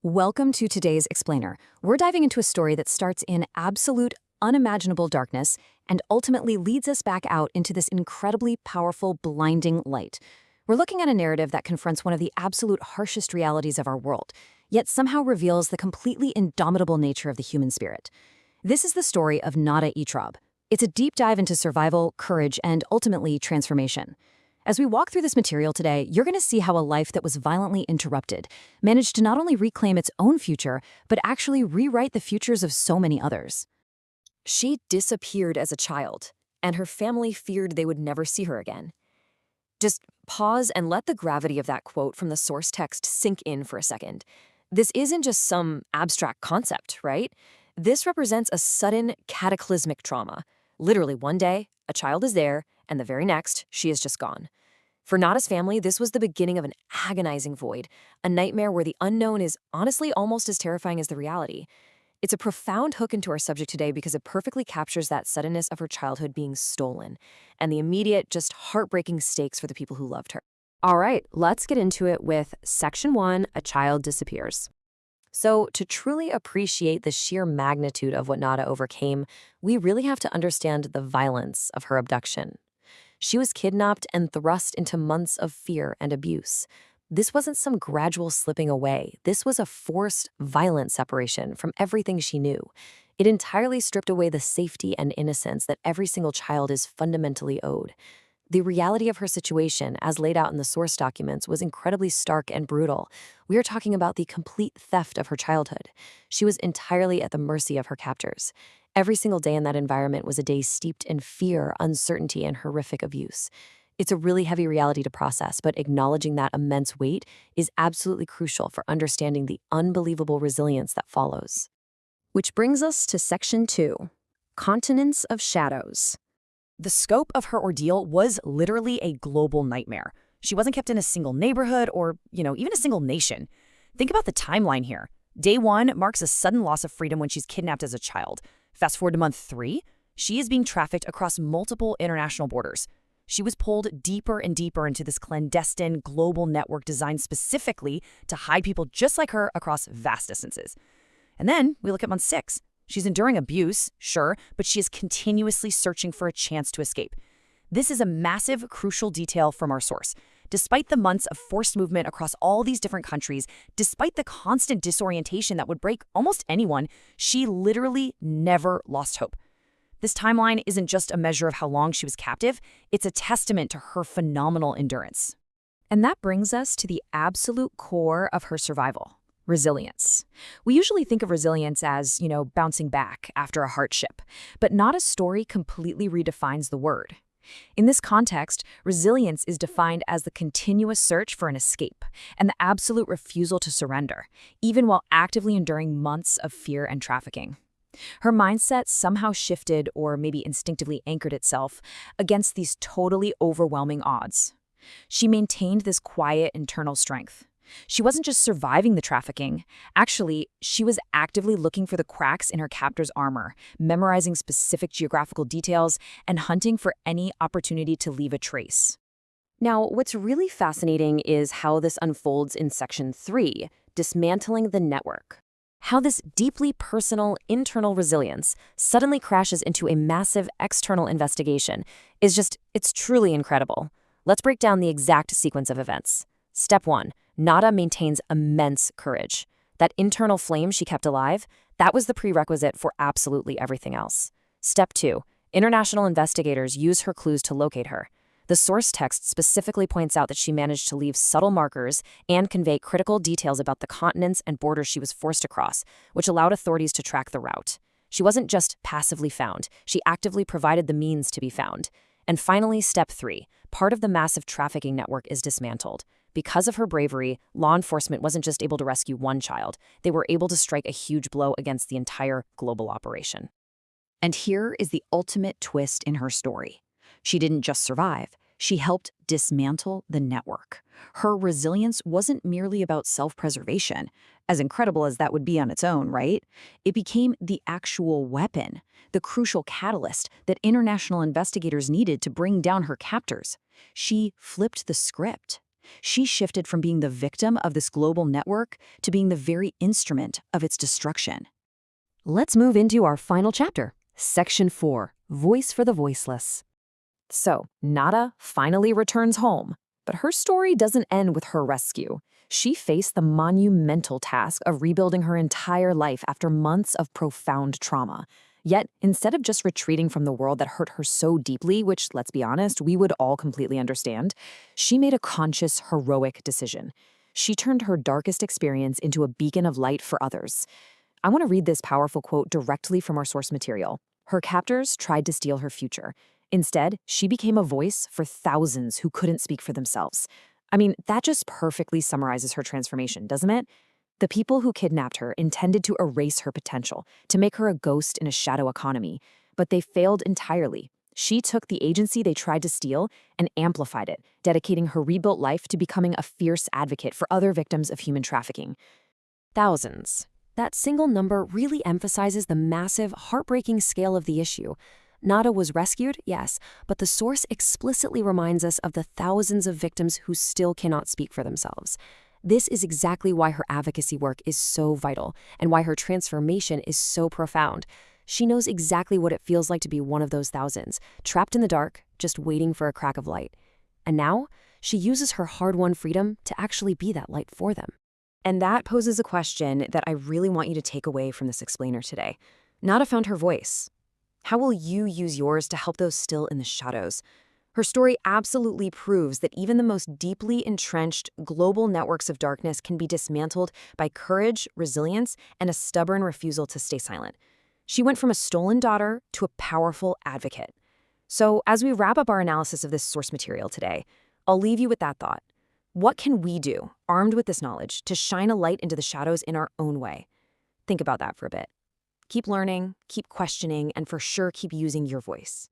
Welcome to today's Explainer. We're diving into a story that starts in absolute, unimaginable darkness and ultimately leads us back out into this incredibly powerful, blinding light. We're looking at a narrative that confronts one of the absolute harshest realities of our world, yet somehow reveals the completely indomitable nature of the human spirit. This is the story of Nada Itrab. It's a deep dive into survival, courage, and ultimately transformation. As we walk through this material today, you're going to see how a life that was violently interrupted managed to not only reclaim its own future, but actually rewrite the futures of so many others. She disappeared as a child, and her family feared they would never see her again. Just pause and let the gravity of that quote from the source text sink in for a second. This isn't just some abstract concept, right? This represents a sudden, cataclysmic trauma. Literally one day, a child is there, and the very next, she is just gone. For Nada's family, this was the beginning of an agonizing void, a nightmare where the unknown is honestly almost as terrifying as the reality. It's a profound hook into our subject today because it perfectly captures that suddenness of her childhood being stolen, and the immediate, just heartbreaking stakes for the people who loved her. All right, let's get into it with Section 1, A Child Disappears. So, to truly appreciate the sheer magnitude of what Nada overcame, we really have to understand the violence of her abduction. She was kidnapped and thrust into months of fear and abuse. This wasn't some gradual slipping away. This was a forced, violent separation from everything she knew. It entirely stripped away the safety and innocence that every single child is fundamentally owed. The reality of her situation, as laid out in the source documents, was incredibly stark and brutal. We are talking about the complete theft of her childhood. She was entirely at the mercy of her captors. Every single day in that environment was a day steeped in fear, uncertainty, and horrific abuse. It's a really heavy reality to process, but acknowledging that immense weight is absolutely crucial for understanding the unbelievable resilience that follows. Which brings us to Section 2, Continents of Shadows. The scope of her ordeal was literally a global nightmare. She wasn't kept in a single neighborhood or, even a single nation. Think about the timeline here. Day 1 marks a sudden loss of freedom when she's kidnapped as a child. Fast forward to month 3, she is being trafficked across multiple international borders. She was pulled deeper and deeper into this clandestine global network designed specifically to hide people just like her across vast distances. And then we look at month 6. She's enduring abuse, sure, but she is continuously searching for a chance to escape. This is a massive, crucial detail from our source. Despite the months of forced movement across all these different countries, despite the constant disorientation that would break almost anyone, she literally never lost hope. This timeline isn't just a measure of how long she was captive, it's a testament to her phenomenal endurance. And that brings us to the absolute core of her survival. Resilience. We usually think of resilience as, bouncing back after a hardship, but Nada's story completely redefines the word. In this context, resilience is defined as the continuous search for an escape and the absolute refusal to surrender, even while actively enduring months of fear and trafficking. Her mindset somehow shifted or maybe instinctively anchored itself against these totally overwhelming odds. She maintained this quiet internal strength. She wasn't just surviving the trafficking. Actually, she was actively looking for the cracks in her captor's armor, memorizing specific geographical details, and hunting for any opportunity to leave a trace. Now, what's really fascinating is how this unfolds in Section 3, Dismantling the Network. How this deeply personal, internal resilience suddenly crashes into a massive external investigation it's truly incredible. Let's break down the exact sequence of events. Step 1. Nada maintains immense courage. That internal flame she kept alive, that was the prerequisite for absolutely everything else. Step 2. International investigators use her clues to locate her. The source text specifically points out that she managed to leave subtle markers and convey critical details about the continents and borders she was forced across, which allowed authorities to track the route. She wasn't just passively found, she actively provided the means to be found. And finally, Step 3. Part of the massive trafficking network is dismantled. Because of her bravery, law enforcement wasn't just able to rescue one child, they were able to strike a huge blow against the entire global operation. And here is the ultimate twist in her story. She didn't just survive, she helped dismantle the network. Her resilience wasn't merely about self-preservation, as incredible as that would be on its own, right? It became the actual weapon, the crucial catalyst that international investigators needed to bring down her captors. She flipped the script. She shifted from being the victim of this global network to being the very instrument of its destruction. Let's move into our final chapter, Section 4, Voice for the Voiceless. So, Nada finally returns home, but her story doesn't end with her rescue. She faced the monumental task of rebuilding her entire life after months of profound trauma. Yet, instead of just retreating from the world that hurt her so deeply, which, let's be honest, we would all completely understand, she made a conscious, heroic decision. She turned her darkest experience into a beacon of light for others. I want to read this powerful quote directly from our source material. Her captors tried to steal her future. Instead, she became a voice for thousands who couldn't speak for themselves. I mean, that just perfectly summarizes her transformation, doesn't it? The people who kidnapped her intended to erase her potential, to make her a ghost in a shadow economy, but they failed entirely. She took the agency they tried to steal and amplified it, dedicating her rebuilt life to becoming a fierce advocate for other victims of human trafficking. Thousands. That single number really emphasizes the massive, heartbreaking scale of the issue. Nada was rescued, yes, but the source explicitly reminds us of the thousands of victims who still cannot speak for themselves. This is exactly why her advocacy work is so vital and why her transformation is so profound. She knows exactly what it feels like to be one of those thousands, trapped in the dark, just waiting for a crack of light. And now, she uses her hard-won freedom to actually be that light for them. And that poses a question that I really want you to take away from this explainer today. Nada found her voice. How will you use yours to help those still in the shadows? Her story absolutely proves that even the most deeply entrenched global networks of darkness can be dismantled by courage, resilience, and a stubborn refusal to stay silent. She went from a stolen daughter to a powerful advocate. So, as we wrap up our analysis of this source material today, I'll leave you with that thought. What can we do, armed with this knowledge, to shine a light into the shadows in our own way? Think about that for a bit. Keep learning, keep questioning, and for sure keep using your voice.